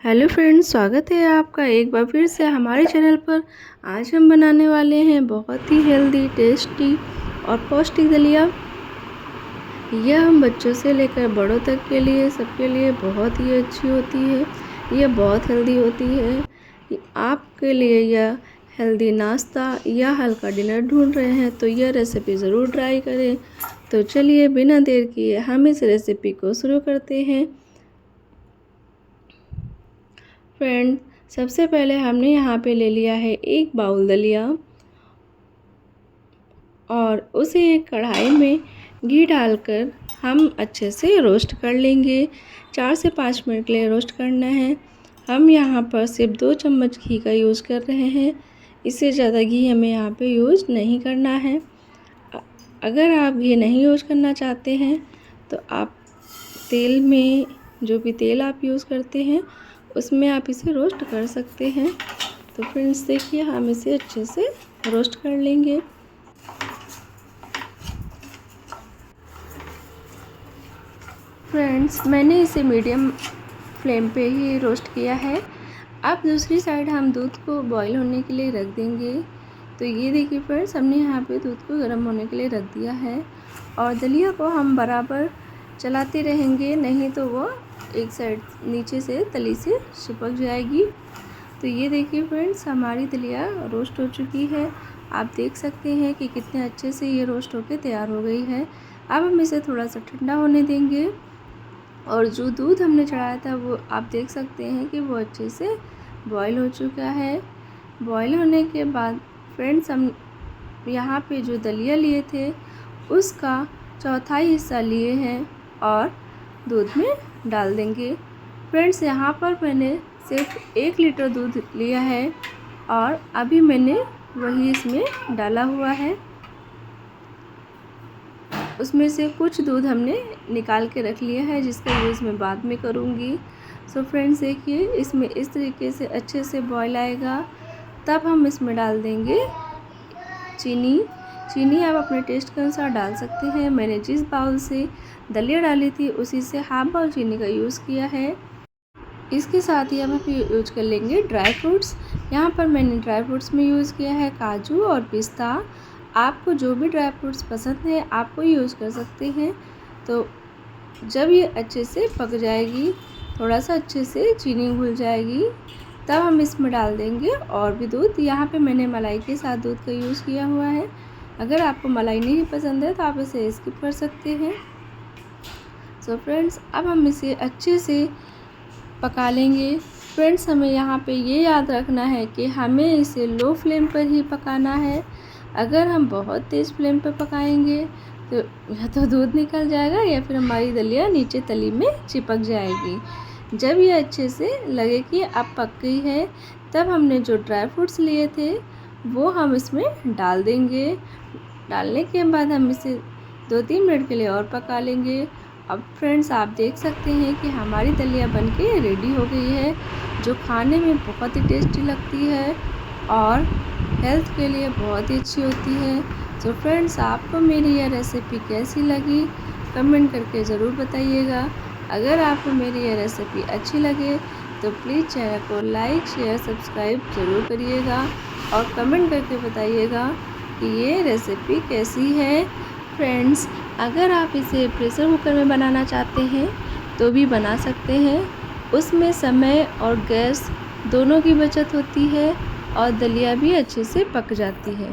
Hello friends, स्वागत है आपका एक बार फिर से हमारे चैनल पर। आज हम बनाने वाले हैं बहुत ही हेल्दी, टेस्टी और पौष्टिक दलिया। यह हम बच्चों से लेकर बड़ों तक के लिए, सबके लिए बहुत ही अच्छी होती है। यह बहुत हेल्दी होती है। आपके लिए यह हेल्दी नाश्ता या हल्का डिनर ढूंढ रहे हैं तो यह रेसिपी ज़रूर ट्राई करें। तो चलिए बिना देर किए हम इस रेसिपी को शुरू करते हैं। फ्रेंड, सबसे पहले हमने यहाँ पे ले लिया है 1 बाउल दलिया और उसे एक कढ़ाई में घी डालकर हम अच्छे से रोस्ट कर लेंगे। 4 से 5 मिनट के लिए रोस्ट करना है। हम यहाँ पर सिर्फ 2 चम्मच घी का यूज़ कर रहे हैं। इससे ज़्यादा घी हमें यहाँ पे यूज़ नहीं करना है। अगर आप घी नहीं यूज़ करना चाहते हैं तो आप तेल में, जो भी तेल आप यूज़ करते हैं उसमें आप इसे रोस्ट कर सकते हैं। तो फ्रेंड्स देखिए, हम इसे अच्छे से रोस्ट कर लेंगे। फ्रेंड्स, मैंने इसे मीडियम फ्लेम पे ही रोस्ट किया है। अब दूसरी साइड हम दूध को बॉईल होने के लिए रख देंगे। तो ये देखिए फ्रेंड्स, हमने यहाँ पे दूध को गर्म होने के लिए रख दिया है और दलिया को हम बराबर चलाते रहेंगे, नहीं तो वो एक साइड नीचे से तली से चिपक जाएगी। तो ये देखिए फ्रेंड्स, हमारी दलिया रोस्ट हो चुकी है। आप देख सकते हैं कि कितने अच्छे से ये रोस्ट होकर तैयार हो गई है। अब हम इसे थोड़ा सा ठंडा होने देंगे और जो दूध हमने चढ़ाया था वो आप देख सकते हैं कि वो अच्छे से बॉईल हो चुका है। बॉईल होने के बाद फ्रेंड्स, हम यहाँ पे जो दलिया लिए थे उसका चौथाई हिस्सा लिए हैं और दूध में डाल देंगे। फ्रेंड्स, यहाँ पर मैंने सिर्फ 1 लीटर दूध लिया है और अभी मैंने वही इसमें डाला हुआ है। उसमें से कुछ दूध हमने निकाल के रख लिया है जिसका यूज़ मैं बाद में करूँगी। सो फ्रेंड्स देखिए, इसमें इस तरीके से अच्छे से बॉईल आएगा, तब हम इसमें डाल देंगे चीनी आप अपने टेस्ट के अनुसार डाल सकते हैं। मैंने जिस बाउल से दलिया डाली थी उसी से हाफ बाउल चीनी का यूज़ किया है। इसके साथ ही हम यूज कर लेंगे ड्राई फ्रूट्स। यहाँ पर मैंने ड्राई फ्रूट्स में यूज़ किया है काजू और पिस्ता। आपको जो भी ड्राई फ्रूट्स पसंद है आप वो यूज़ कर सकते हैं। तो जब ये अच्छे से पक जाएगी, थोड़ा सा अच्छे से चीनी घुल जाएगी, तब हम इसमें डाल देंगे और भी दूध। यहाँ पे मैंने मलाई के साथ दूध का यूज़ किया हुआ है। अगर आपको मलाई नहीं पसंद है तो आप इसे स्किप कर सकते हैं। सो फ्रेंड्स, अब हम इसे अच्छे से पका लेंगे। फ्रेंड्स, हमें यहाँ पे ये याद रखना है कि हमें इसे लो फ्लेम पर ही पकाना है। अगर हम बहुत तेज़ फ्लेम पर पकाएंगे तो या तो दूध निकल जाएगा या फिर हमारी दलिया नीचे तली में चिपक जाएगी। जब ये अच्छे से लगे कि अब पक गई है, तब हमने जो ड्राई फ्रूट्स लिए थे वो हम इसमें डाल देंगे। डालने के बाद हम इसे 2-3 मिनट के लिए और पका लेंगे। अब फ्रेंड्स, आप देख सकते हैं कि हमारी दलिया बनके रेडी हो गई है, जो खाने में बहुत ही टेस्टी लगती है और हेल्थ के लिए बहुत ही अच्छी होती है। तो फ्रेंड्स, आपको मेरी यह रेसिपी कैसी लगी कमेंट करके ज़रूर बताइएगा। अगर आपको मेरी यह रेसिपी अच्छी लगे तो प्लीज़ चैनल को लाइक, शेयर, सब्सक्राइब ज़रूर करिएगा और कमेंट करके बताइएगा कि ये रेसिपी कैसी है। फ्रेंड्स, अगर आप इसे प्रेशर कुकर में बनाना चाहते हैं तो भी बना सकते हैं। उसमें समय और गैस दोनों की बचत होती है और दलिया भी अच्छे से पक जाती है।